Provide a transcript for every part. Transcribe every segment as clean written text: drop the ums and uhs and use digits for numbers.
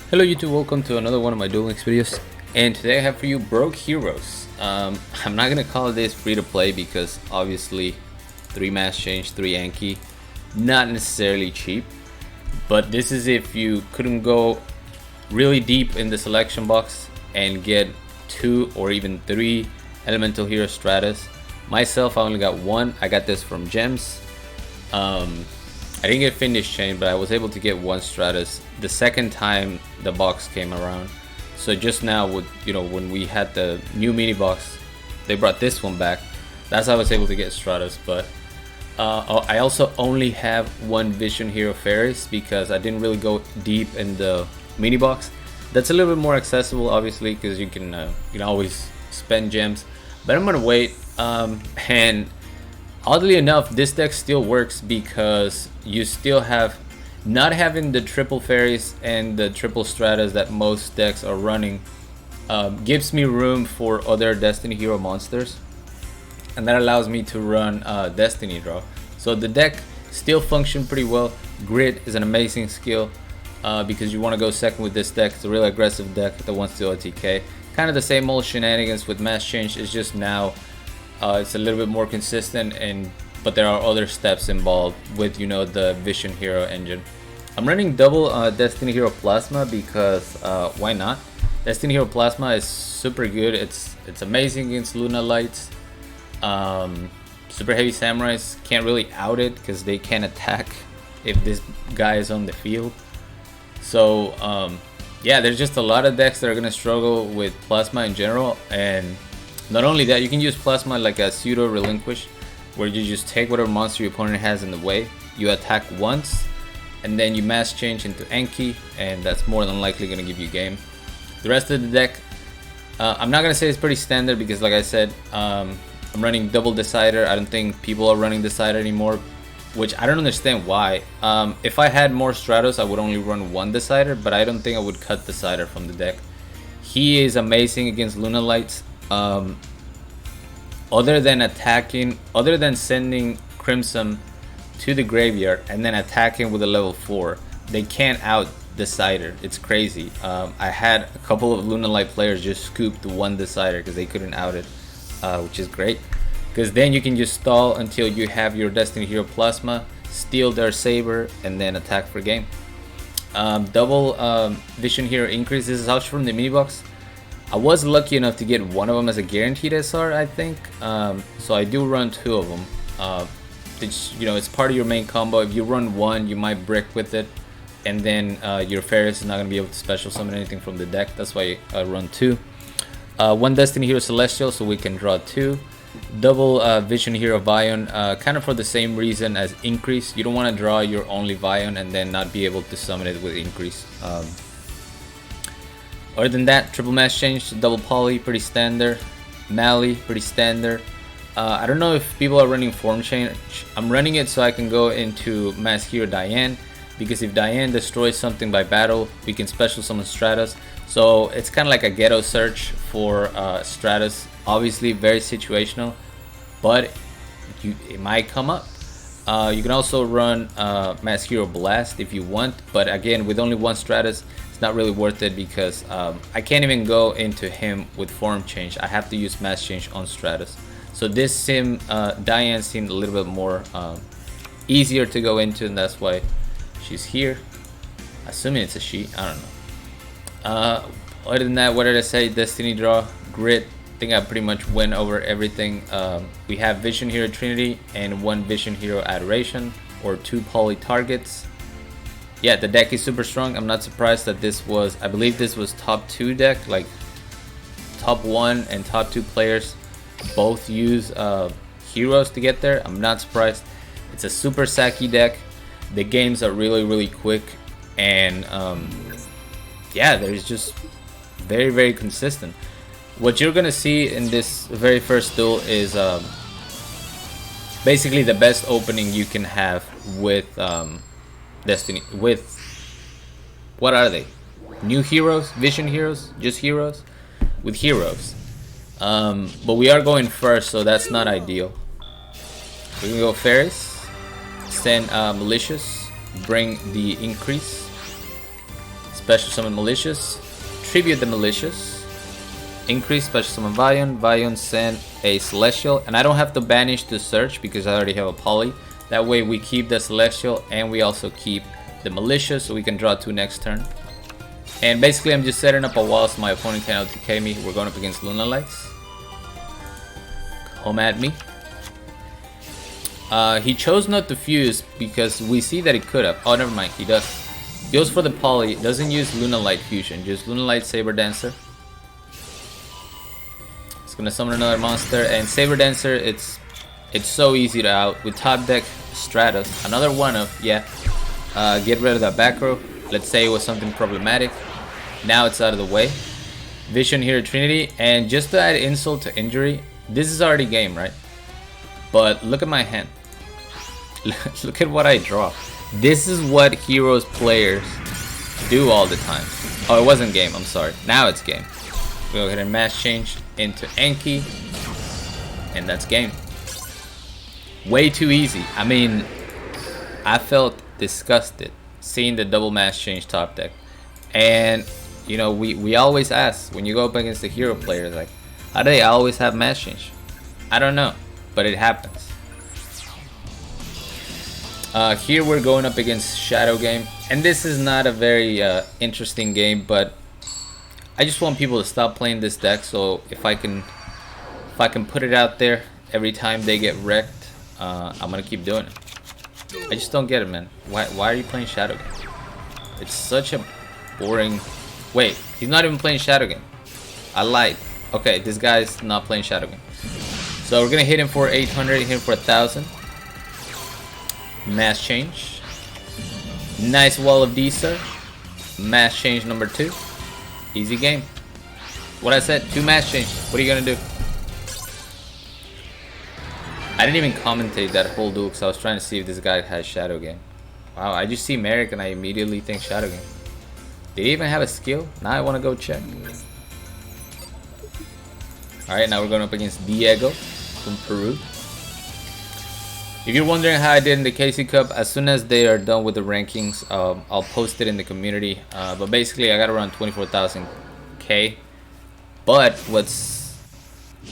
Hello YouTube, welcome to another one of my Duel videos, and today I have for you Broke Heroes. I'm not gonna call this free to play because obviously 3 mass change, 3 Anki, not necessarily cheap, but this is if you couldn't go really deep in the selection box and get 2 or even 3 elemental hero Stratos. Myself, I only got 1. I got this from gems. I didn't get finish chain, but I was able to get 1 Stratos the second time the box came around. So just now, with when we had the new mini box, they brought this one back. That's how I was able to get Stratos. But I also only have 1 Vision Hero Faris because I didn't really go deep in the mini box. That's a little bit more accessible, obviously, because you can always spend gems. But I'm gonna wait. And oddly enough, this deck still works because you still have not having the triple fairies and the triple stratas that most decks are running. Gives me room for other Destiny Hero monsters, and that allows me to run Destiny Draw. So the deck still functions pretty well. Grit is an amazing skill because you want to go second with this deck. It's a really aggressive deck that wants to OTK. Kind of the same old shenanigans with mass change. It's just now it's a little bit more consistent, but there are other steps involved with the Vision Hero engine. I'm running double Destiny Hero Plasma because why not? Destiny Hero Plasma is super good. It's amazing against Luna Lights. Super Heavy Samurais can't really out it because they can't attack if this guy is on the field. So yeah, there's just a lot of decks that are gonna struggle with Plasma in general. And not only that, you can use Plasma like a pseudo relinquish, where you just take whatever monster your opponent has in the way, you attack once, and then you mass change into Anki, and that's more than likely going to give you game. The rest of the deck, I'm not going to say it's pretty standard because, like I said, I'm running double Decider. I don't think people are running Decider anymore, which I don't understand why. If I had more Stratos, I would only run 1 Decider, but I don't think I would cut Decider from the deck. He is amazing against Luna Lights. Other than sending Crimson to the graveyard and then attacking with a level 4, they can't out Decider. It's crazy. I had a couple of Luna Light players just scoop the 1 Decider because they couldn't out it, which is great. Because then you can just stall until you have your Destiny Hero Plasma, steal their Saber, and then attack for game. Double Vision Hero increase. This is also from the mini box. I was lucky enough to get 1 of them as a guaranteed SR, I think. So I do run 2 of them. It's part of your main combo. If you run 1, you might brick with it, and then your Faris is not gonna be able to special summon anything from the deck. That's why I run 2. 1 Destiny Hero Celestial, so we can draw 2. Double Vision Hero Vion, kind of for the same reason as increase. You don't want to draw your only Vion and then not be able to summon it with increase. Other than that, triple mass change, double poly, pretty standard. Mally, pretty standard. I don't know if people are running form change. I'm running it so I can go into mass hero Diane, because if Diane destroys something by battle, we can special summon Stratos. So it's kind of like a ghetto search for Stratos. Obviously very situational, but it might come up. You can also run mass hero Blast if you want, but again, with only 1 Stratos, not really worth it because I can't even go into him with form change. I have to use mass change on Stratos. So this sim, Diane, seemed a little bit more easier to go into, and that's why she's here. Assuming it's a she, I don't know. Other than that, what did I say? Destiny Draw, Grit. I think I pretty much went over everything. We have Vision Hero Trinity and 1 Vision Hero Adoration, or 2 poly targets. Yeah, the deck is super strong. I'm not surprised that I believe this was top 2 deck, like top 1 and top 2 players both use heroes to get there. I'm not surprised. It's a super sacky deck. The games are really quick, and yeah, there's just very, very consistent. What you're gonna see in this very first duel is basically the best opening you can have with Destiny, with what are they? New heroes, Vision Heroes, just heroes, with heroes. But we are going first, so that's not ideal. We can go Faris, send Malicious, bring the increase, special summon Malicious, tribute the Malicious, increase special summon Vion, Vion send a Celestial, and I don't have to banish the Search because I already have a Poly. That way we keep the Celestial and we also keep the Malicious, so we can draw 2 next turn. And basically I'm just setting up a wall so my opponent can LTK me. We're going up against Luna Lights. Come at me. He chose not to fuse because we see that he could have. Oh, never mind, he does. Goes for the Poly, doesn't use Luna Light Fusion, just Luna Light Saber Dancer. It's gonna summon another monster, and Saber Dancer, it's so easy to out. With top deck Stratos, another one of, yeah, get rid of that back row. Let's say it was something problematic. Now it's out of the way. Vision here Trinity, and just to add insult to injury, this is already game, right? But look at my hand. Look at what I draw. This is what Heroes players do all the time. Oh, it wasn't game, I'm sorry. Now it's game. Go ahead and mass change into Enki, and that's game. Way too easy. I mean, I felt disgusted seeing the double mass change top deck. And you know, we always ask when you go up against the hero players, like, how do they always have mass change? I don't know, but it happens. Here we're going up against Shadow Game, and this is not a very interesting game, but I just want people to stop playing this deck. So if I can put it out there every time they get wrecked, I'm gonna keep doing it. I just don't get it, man. Why are you playing Shadow Game? It's such a boring. Wait, he's not even playing Shadow Game. I lied. Okay, this guy's not playing Shadow Game. So we're gonna hit him for 800, hit him for 1,000. Mass change. Nice wall of D-Sir. Mass change number 2. Easy game. What I said, 2 mass change. What are you gonna do? I didn't even commentate that whole duel because I was trying to see if this guy has Shadow Game. Wow, I just see Merrick and I immediately think Shadow Game. Did he even have a skill? Now I want to go check. Alright, now we're going up against Diego from Peru. If you're wondering how I did in the KC Cup, as soon as they are done with the rankings, I'll post it in the community. But basically, I got around 24,000K. But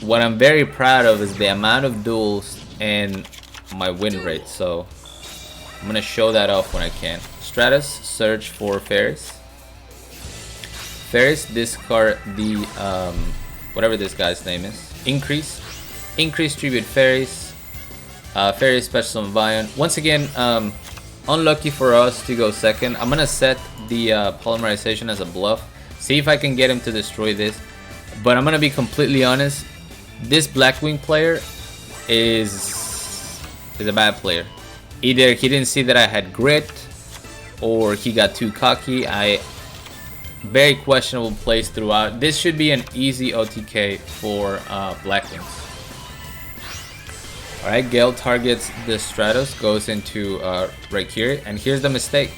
what I'm very proud of is the amount of duels and my win rate. So I'm gonna show that off when I can. Stratos, search for Faris. Faris, discard the whatever this guy's name is. Increase tribute Faris. Faris special summon Vion. Once again, unlucky for us to go second. I'm gonna set the polymerization as a bluff. See if I can get him to destroy this. But I'm gonna be completely honest. This Blackwing player is a bad player. Either he didn't see that I had grit, or he got too cocky. Very questionable plays throughout. This should be an easy OTK for Blackwings. Alright, Gale targets the Stratos, goes into Raikiri, and here's the mistake.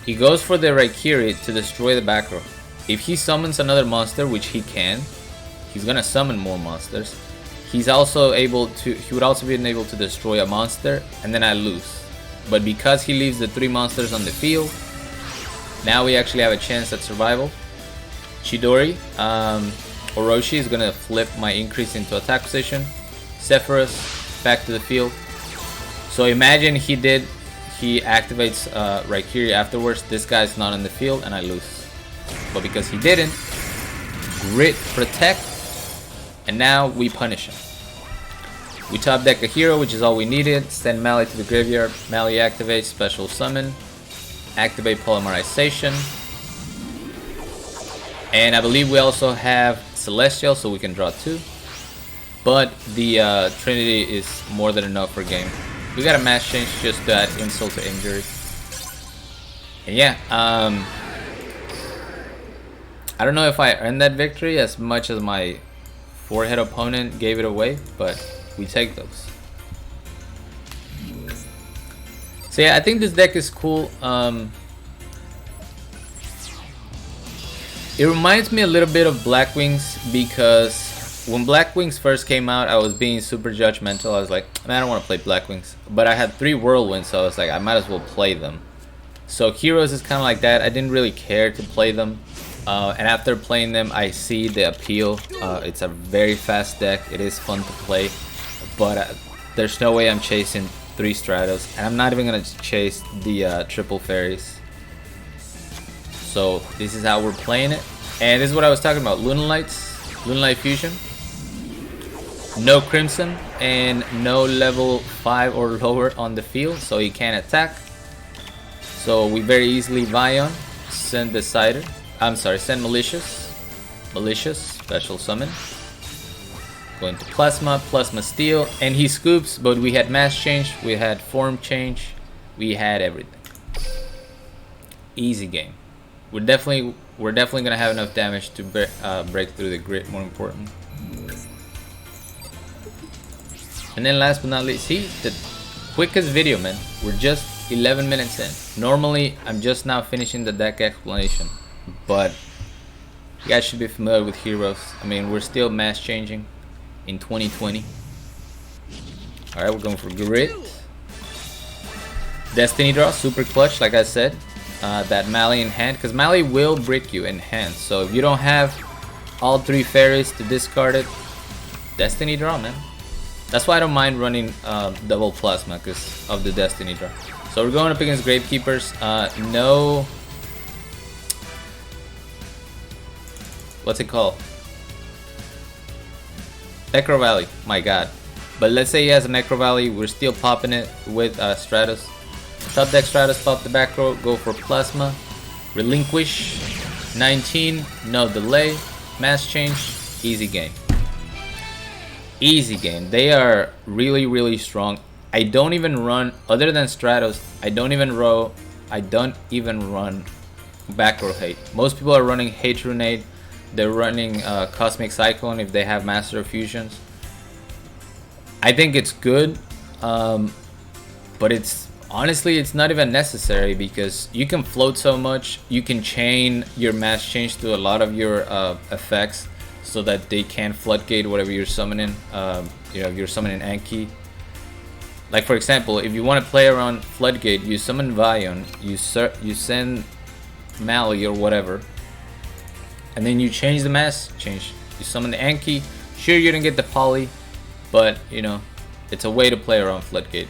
He goes for the Raikiri to destroy the back row. If he summons another monster, which he can, he's gonna summon more monsters. He's also able to, he would also be able to destroy a monster, and then I lose. But because he leaves the 3 monsters on the field, now we actually have a chance at survival. Chidori, Orochi is gonna flip my increase into attack position. Sephiroth back to the field. So imagine he activates Raikiri afterwards. This guy's not on the field and I lose. But because he didn't, Grit protect, and now we punish him. We top deck a hero, which is all we needed. Send Mali to the graveyard. Mali activates special summon. Activate polymerization. And I believe we also have Celestial, so we can draw 2. But the Trinity is more than enough for game. We got a mass change just to add insult to injury. And yeah, I don't know if I earned that victory as much as my forehead opponent gave it away, but we take those. So yeah, I think this deck is cool. It reminds me a little bit of Blackwings because when Blackwings first came out, I was being super judgmental. I was like, man, I don't want to play Blackwings. But I had 3 Whirlwinds, so I was like, I might as well play them. So heroes is kind of like that. I didn't really care to play them. And after playing them, I see the appeal. It's a very fast deck. It is fun to play. But there's no way I'm chasing 3 Stratos. And I'm not even going to chase the triple Faris. So this is how we're playing it. And this is what I was talking about. Lunalight Fusion. No Crimson. And no level 5 or lower on the field. So he can't attack. So we very easily Vion. Send Decider. I'm sorry, send Malicious. Malicious, special summon. Going to Plasma, Plasma Steel, and he scoops, but we had mass change, we had form change, we had everything. Easy game. We're definitely gonna have enough damage to break through the grid, more important. And then last but not least, see, the quickest video, man. We're just 11 minutes in. Normally, I'm just now finishing the deck explanation. But you guys should be familiar with heroes. I mean, we're still mass changing in 2020. Alright, we're going for Grit. Destiny Draw, super clutch, like I said. That Mally in hand, because Mally will brick you in hand. So if you don't have all 3 fairies to discard it, Destiny Draw, man. That's why I don't mind running double Plasma, because of the Destiny Draw. So we're going up against Gravekeepers. No... What's it called? Necro Valley, my god. But let's say he has a Necro Valley, we're still popping it with Stratos. Top deck Stratos, pop the back row, go for Plasma. Relinquish, 19, no delay, mass change, easy game. Easy game. They are really, really strong. I don't even run, other than Stratos, I don't even run back row hate. Most people are running Hate Runade. They're running Cosmic Cyclone if they have Master of Fusions. I think it's good, but it's honestly it's not even necessary because you can float so much. You can chain your mass change to a lot of your effects so that they can floodgate whatever you're summoning. You know, if you're summoning Anki. Like for example, if you want to play around floodgate, you summon Vion, you send Mally or whatever. And then you change the mass change. You summon the Anki. Sure, you don't get the poly, but you know, it's a way to play around Floodgate.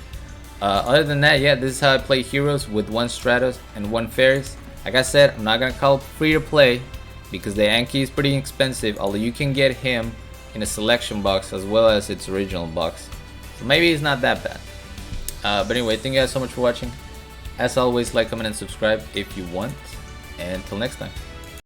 Other than that, yeah, this is how I play heroes with 1 Stratos and 1 Faris. Like I said, I'm not gonna call it free to play because the Anki is pretty expensive. Although you can get him in a selection box as well as its original box, so maybe it's not that bad. But anyway, thank you guys so much for watching. As always, like, comment, and subscribe if you want. And until next time.